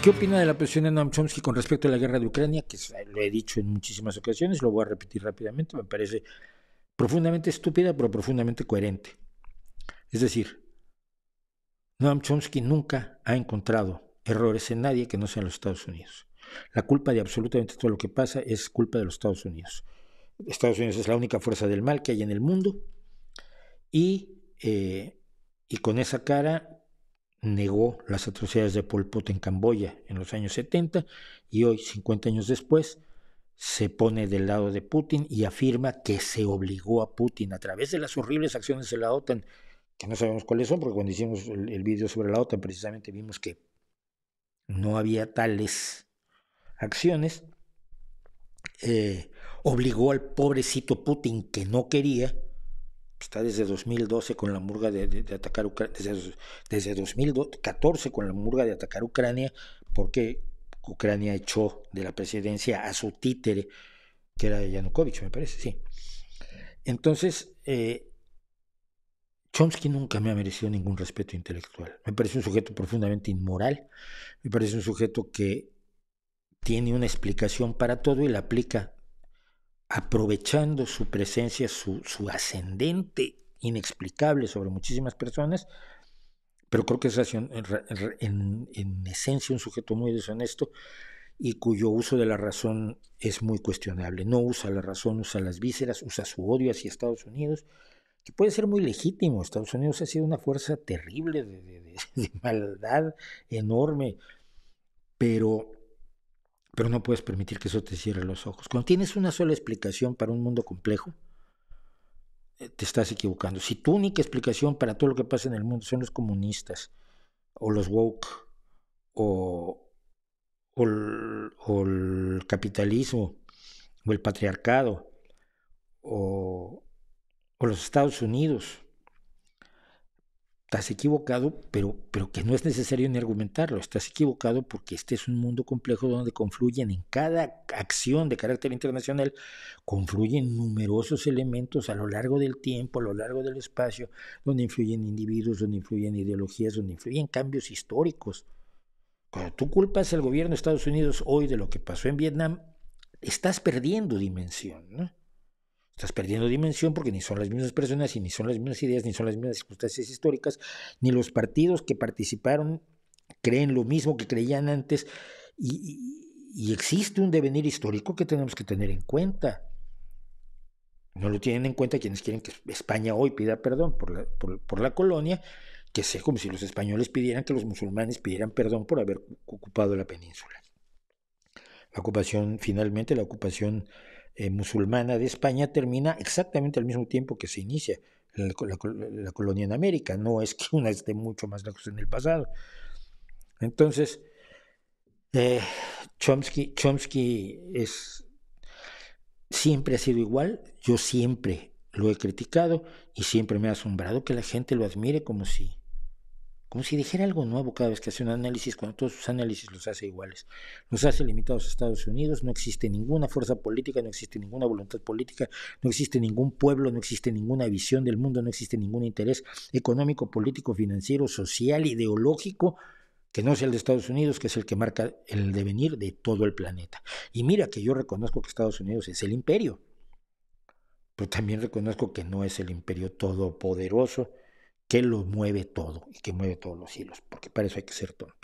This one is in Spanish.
¿Qué opina de la posición de Noam Chomsky con respecto a la guerra de Ucrania? Que lo he dicho en muchísimas ocasiones, lo voy a repetir rápidamente, me parece profundamente estúpida, pero profundamente coherente. Es decir, Noam Chomsky nunca ha encontrado errores en nadie que no sean los Estados Unidos. La culpa de absolutamente todo lo que pasa es culpa de los Estados Unidos. Estados Unidos es la única fuerza del mal que hay en el mundo y con esa cara negó las atrocidades de Pol Pot en Camboya en los años 70 y hoy, 50 años después, se pone del lado de Putin y afirma que se obligó a Putin a través de las horribles acciones de la OTAN, que no sabemos cuáles son, porque cuando hicimos el video sobre la OTAN precisamente vimos que no había tales acciones, obligó al pobrecito Putin que no quería. Está desde 2012 con la murga de atacar Ucrania, desde 2014 con la murga de atacar Ucrania, porque Ucrania echó de la presidencia a su títere, que era Yanukovych, me parece, sí. Entonces, Chomsky nunca me ha merecido ningún respeto intelectual. Me parece un sujeto profundamente inmoral, me parece un sujeto que tiene una explicación para todo y la aplica aprovechando su presencia, su ascendente inexplicable sobre muchísimas personas, pero creo que es en esencia un sujeto muy deshonesto y cuyo uso de la razón es muy cuestionable. No usa la razón, usa las vísceras, usa su odio hacia Estados Unidos, que puede ser muy legítimo. Estados Unidos ha sido una fuerza terrible de maldad enorme, pero no puedes permitir que eso te cierre los ojos. Cuando tienes una sola explicación para un mundo complejo, te estás equivocando. Si tu única explicación para todo lo que pasa en el mundo son los comunistas, o los woke, o, el capitalismo, o el patriarcado, o los Estados Unidos, estás equivocado, pero que no es necesario ni argumentarlo. Estás equivocado porque este es un mundo complejo donde confluyen en cada acción de carácter internacional, confluyen numerosos elementos a lo largo del tiempo, a lo largo del espacio, donde influyen individuos, donde influyen ideologías, donde influyen cambios históricos. Cuando tú culpas al gobierno de Estados Unidos hoy de lo que pasó en Vietnam, estás perdiendo dimensión, ¿no? Estás perdiendo dimensión porque ni son las mismas personas y ni son las mismas ideas, ni son las mismas circunstancias históricas, ni los partidos que participaron creen lo mismo que creían antes y existe un devenir histórico que tenemos que tener en cuenta. No lo tienen en cuenta quienes quieren que España hoy pida perdón por la colonia, que sea como si los españoles pidieran que los musulmanes pidieran perdón por haber ocupado la península. Finalmente la ocupación musulmana de España termina exactamente al mismo tiempo que se inicia la colonia en América. No es que una esté mucho más lejos en el pasado. Entonces, Chomsky siempre ha sido igual. Yo siempre lo he criticado y siempre me ha asombrado que la gente lo admire como si dijera algo nuevo cada vez que hace un análisis, cuando todos sus análisis los hace iguales. Los hace limitados a Estados Unidos, no existe ninguna fuerza política, no existe ninguna voluntad política, no existe ningún pueblo, no existe ninguna visión del mundo, no existe ningún interés económico, político, financiero, social, ideológico, que no sea el de Estados Unidos, que es el que marca el devenir de todo el planeta. Y mira que yo reconozco que Estados Unidos es el imperio, pero también reconozco que no es el imperio todopoderoso, que lo mueve todo y que mueve todos los hilos, porque para eso hay que ser tonto.